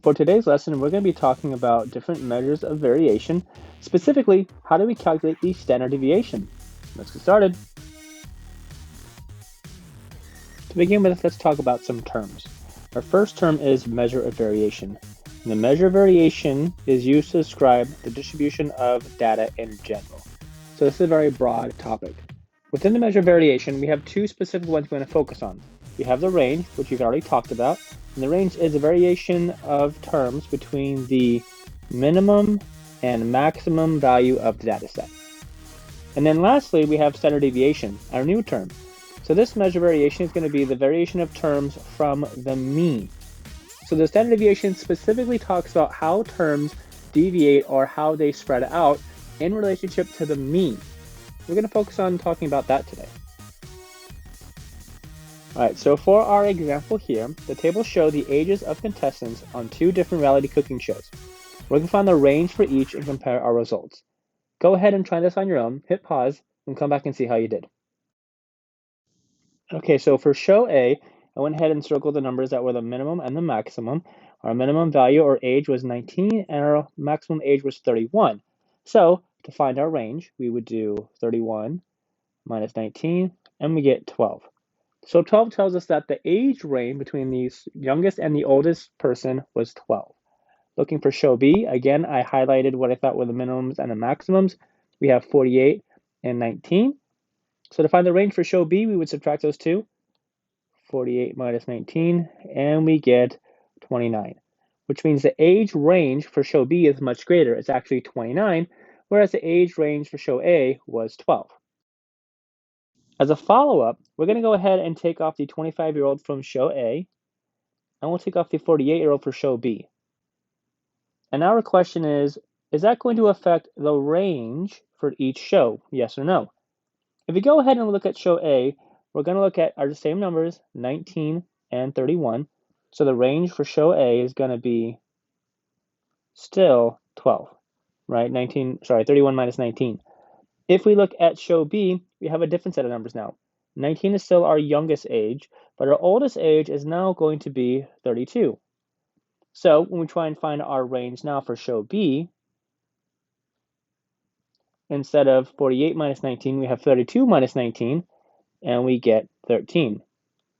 For today's lesson, we're going to be talking about different measures of variation. Specifically, how do we calculate the standard deviation? Let's get started. To begin with, let's talk about some terms. Our first term is measure of variation. And the measure of variation is used to describe the distribution of data in general. So this is a very broad topic. Within the measure of variation, we have two specific ones we're going to focus on. We have the range, which we've already talked about, and the range is a variation of terms between the minimum and maximum value of the data set. And then lastly, we have standard deviation, our new term. So this measure of variation is going to be the variation of terms from the mean. So the standard deviation specifically talks about how terms deviate or how they spread out in relationship to the mean. We're going to focus on talking about that today. All right, so for our example here, the tables show the ages of contestants on two different reality cooking shows. We're going to find the range for each and compare our results. Go ahead and try this on your own, hit pause, and come back and see how you did. Okay, so for show A, I went ahead and circled the numbers that were the minimum and the maximum. Our minimum value or age was 19 and our maximum age was 31. So to find our range, we would do 31 minus 19, and we get 12. So 12 tells us that the age range between the youngest and the oldest person was 12. Looking for show B, again, I highlighted what I thought were the minimums and the maximums. We have 48 and 19. So to find the range for show B, we would subtract those two. 48 minus 19, and we get 29, which means the age range for show B is much greater. It's actually 29, whereas the age range for show A was 12. As a follow-up, we're going to go ahead and take off the 25-year-old from show A, and we'll take off the 48-year-old for show B. And now our question is that going to affect the range for each show, yes or no? If we go ahead and look at show A, we're going to look at our same numbers, 19 and 31. So the range for show A is going to be still 12, right? 31 minus 19. If we look at show B, we have a different set of numbers now. 19 is still our youngest age, but our oldest age is now going to be 32. So when we try and find our range now for show B, instead of 48 minus 19, we have 32 minus 19, and we get 13.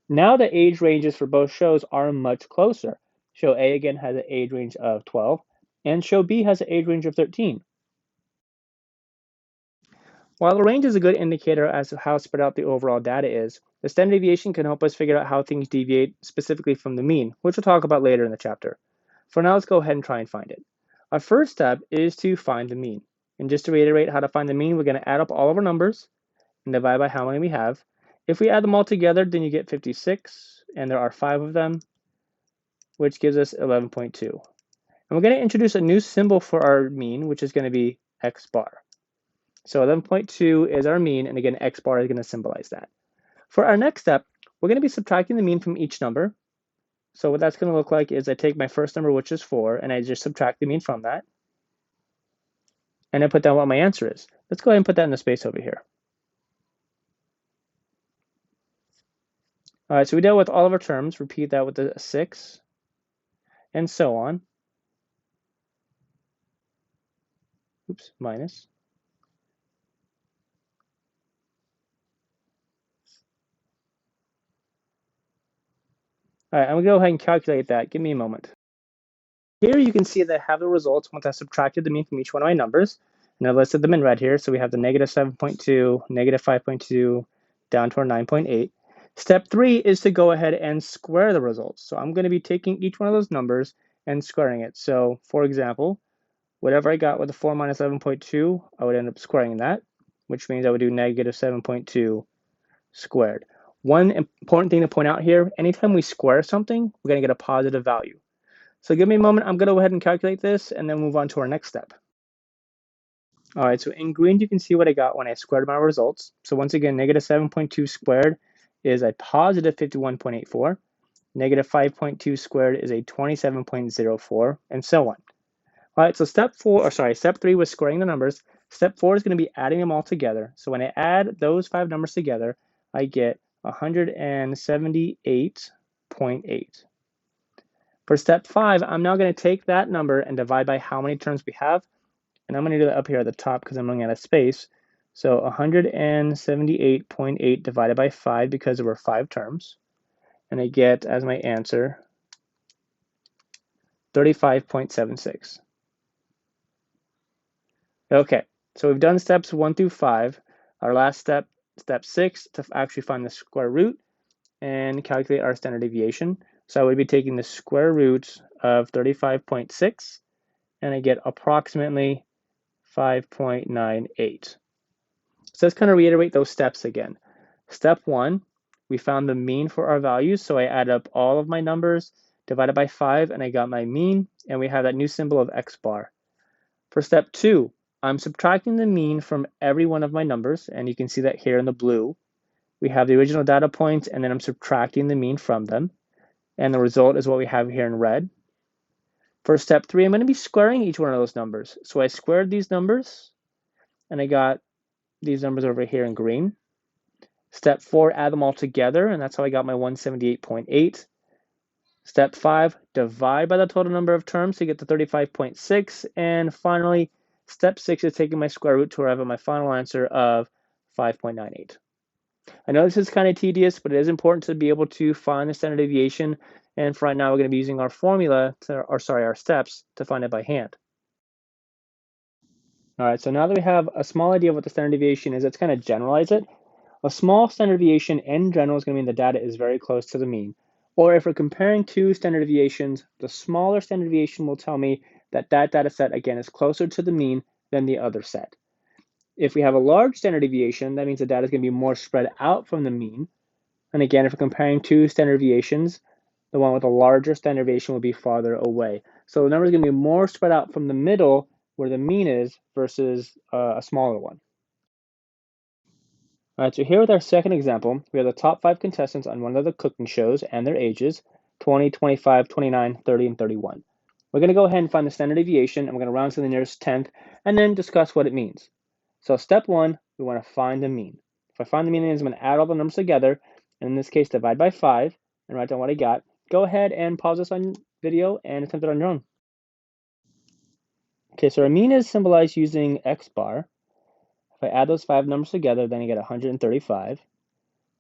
Now the age ranges for both shows are much closer. Show A again has an age range of 12, and show B has an age range of 13. While the range is a good indicator as to how spread out the overall data is, the standard deviation can help us figure out how things deviate specifically from the mean, which we'll talk about later in the chapter. For now, let's go ahead and try and find it. Our first step is to find the mean. And just to reiterate how to find the mean, we're going to add up all of our numbers and divide by how many we have. If we add them all together, then you get 56, and there are 5 of them, which gives us 11.2. And we're going to introduce a new symbol for our mean, which is going to be x bar. So 11.2 is our mean, and again, x bar is going to symbolize that. For our next step, we're going to be subtracting the mean from each number. So what that's going to look like is I take my first number, which is 4, and I just subtract the mean from that. And I put down what my answer is. Let's go ahead and put that in the space over here. All right, so we dealt with all of our terms. Repeat that with the 6, and so on. Oops, minus. All right, I'm going to go ahead and calculate that. Give me a moment. Here you can see that I have the results once I subtracted the mean from each one of my numbers. And I listed them in red here. So we have the negative 7.2, negative 5.2, down to our 9.8. Step 3 is to go ahead and square the results. So I'm going to be taking each one of those numbers and squaring it. So for example, whatever I got with the 4 minus 11.2, I would end up squaring that, which means I would do negative 7.2 squared. One important thing to point out here, anytime we square something, we're going to get a positive value. So give me a moment, I'm going to go ahead and calculate this and then move on to our next step. All right, so in green, you can see what I got when I squared my results. So once again, negative 7.2 squared is a positive 51.84. Negative 5.2 squared is a 27.04, and so on. All right, so step 3 was squaring the numbers. Step 4 is going to be adding them all together. So when I add those 5 numbers together, I get 178.8. For step 5, I'm now going to take that number and divide by how many terms we have. And I'm going to do that up here at the top because I'm running out of space. So 178.8 divided by 5 because there were 5 terms. And I get as my answer 35.76. Okay, so we've done steps 1 through 5. Our last step, step 6, to actually find the square root and calculate our standard deviation. So I would be taking the square root of 35.6, and I get approximately 5.98. So let's kind of reiterate those steps again. Step 1, we found the mean for our values, so I add up all of my numbers, divided by 5, and I got my mean, and we have that new symbol of x bar. For step 2, I'm subtracting the mean from every one of my numbers, and you can see that here in the blue. We have the original data points, and then I'm subtracting the mean from them, and the result is what we have here in red. For step 3, I'm going to be squaring each one of those numbers. So I squared these numbers, and I got these numbers over here in green. Step 4, add them all together, and that's how I got my 178.8. Step 5, divide by the total number of terms to get to 35.6. And finally, step 6 is taking my square root to arrive at my final answer of 5.98. I know this is kind of tedious, but it is important to be able to find the standard deviation. And for right now, we're going to be using our formula, our steps, to find it by hand. All right, so now that we have a small idea of what the standard deviation is, let's kind of generalize it. A small standard deviation in general is going to mean the data is very close to the mean. Or if we're comparing two standard deviations, the smaller standard deviation will tell me that that data set, again, is closer to the mean than the other set. If we have a large standard deviation, that means the data is going to be more spread out from the mean. And again, if we're comparing two standard deviations, the one with a larger standard deviation will be farther away. So the number is going to be more spread out from the middle where the mean is versus a smaller one. All right, so here with our second example, we have the top 5 contestants on one of the cooking shows and their ages, 20, 25, 29, 30, and 31. We're going to go ahead and find the standard deviation, and we're going to round to the nearest tenth, and then discuss what it means. So step 1, we want to find the mean. If I find the mean, I'm going to add all the numbers together, and in this case, divide by 5, and write down what I got. Go ahead and pause this on video and attempt it on your own. Okay, so our mean is symbolized using x bar. If I add those 5 numbers together, then I get 135.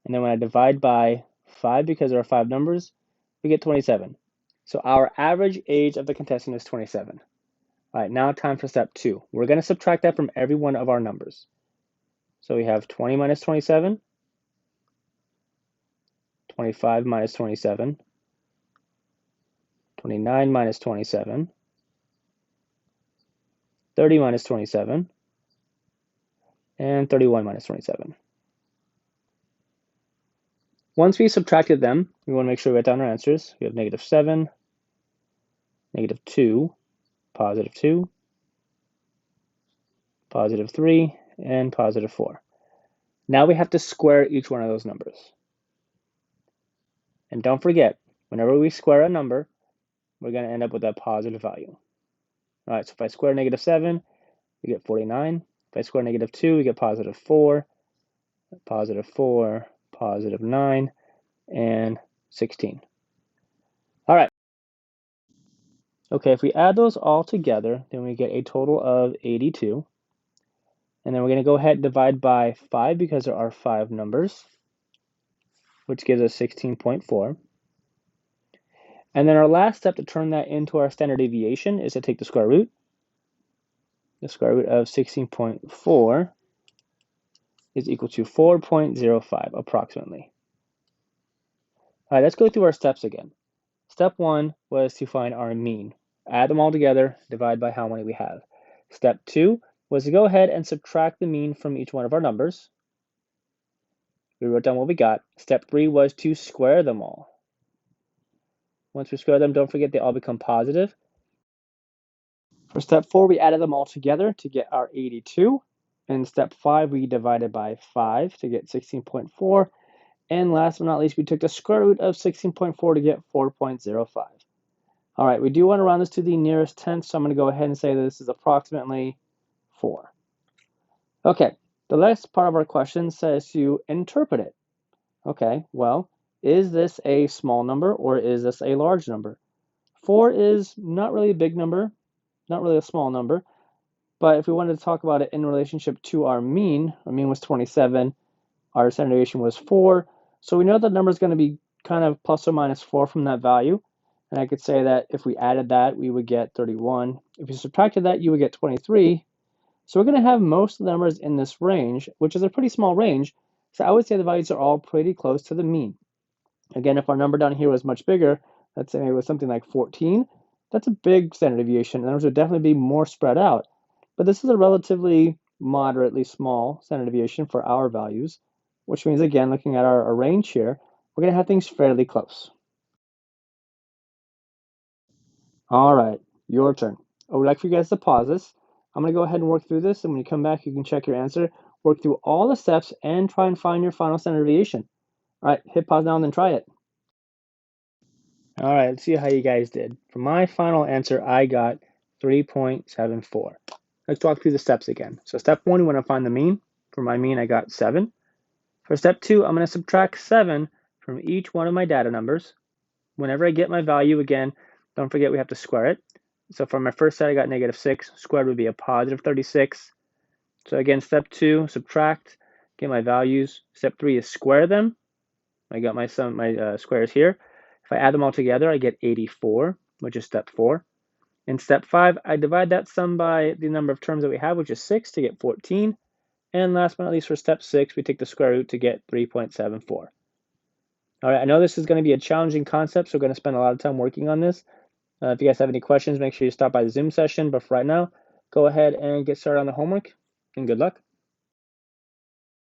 And then when I divide by 5, because there are 5 numbers, we get 27. So our average age of the contestant is 27. All right, now time for step 2. We're going to subtract that from every one of our numbers. So we have 20 minus 27, 25 minus 27, 29 minus 27, 30 minus 27, and 31 minus 27. Once we subtracted them, we want to make sure we write down our answers. We have negative 7, negative 2, positive 2, positive 3, and positive 4. Now we have to square each one of those numbers. And don't forget, whenever we square a number, we're going to end up with a positive value. All right, so if I square negative 7, we get 49. If I square negative 2, we get positive 4, positive 4, positive 9, and 16. All right. Okay, if we add those all together, then we get a total of 82. And then we're going to go ahead and divide by 5 because there are 5 numbers, which gives us 16.4. And then our last step to turn that into our standard deviation is to take the square root. The square root of 16.4 is equal to 4.05 approximately. All right, let's go through our steps again. Step 1 was to find our mean. Add them all together, divide by how many we have. Step 2 was to go ahead and subtract the mean from each one of our numbers. We wrote down what we got. Step 3 was to square them all. Once we square them, don't forget they all become positive. For step 4, we added them all together to get our 82. In step 5, we divided by 5 to get 16.4. And last but not least, we took the square root of 16.4 to get 4.05. All right, we do want to round this to the nearest tenth, so I'm going to go ahead and say that this is approximately 4. Okay, the last part of our question says to interpret it. Okay, well, is this a small number or is this a large number? 4 is not really a big number, not really a small number, but if we wanted to talk about it in relationship to our mean was 27, our standard deviation was 4, so we know the number is going to be kind of plus or minus 4 from that value, and I could say that if we added that, we would get 31. If we subtracted that, you would get 23. So we're going to have most of the numbers in this range, which is a pretty small range, so I would say the values are all pretty close to the mean. Again, if our number down here was much bigger, let's say it was something like 14, that's a big standard deviation. The numbers would definitely be more spread out. But this is a relatively moderately small standard deviation for our values, which means, again, looking at our range here, we're going to have things fairly close. All right, your turn. I would like for you guys to pause this. I'm going to go ahead and work through this, and when you come back, you can check your answer, work through all the steps, and try and find your final standard deviation. All right, hit pause now and then try it. All right, let's see how you guys did. For my final answer, I got 3.74. Let's walk through the steps again. So step 1, we want to find the mean. For my mean, I got 7. For step 2, I'm going to subtract 7 from each one of my data numbers. Whenever I get my value, again, don't forget we have to square it. So for my first set, I got -6. Squared would be a positive 36. So again, step 2, subtract, get my values. Step 3 is square them. I got my squares here. If I add them all together, I get 84, which is step 4. In step 5, I divide that sum by the number of terms that we have, which is 6, to get 14. And last but not least, for step 6, we take the square root to get 3.74. All right, I know this is going to be a challenging concept, so we're going to spend a lot of time working on this. If you guys have any questions, make sure you stop by the Zoom session. But for right now, go ahead and get started on the homework, and good luck.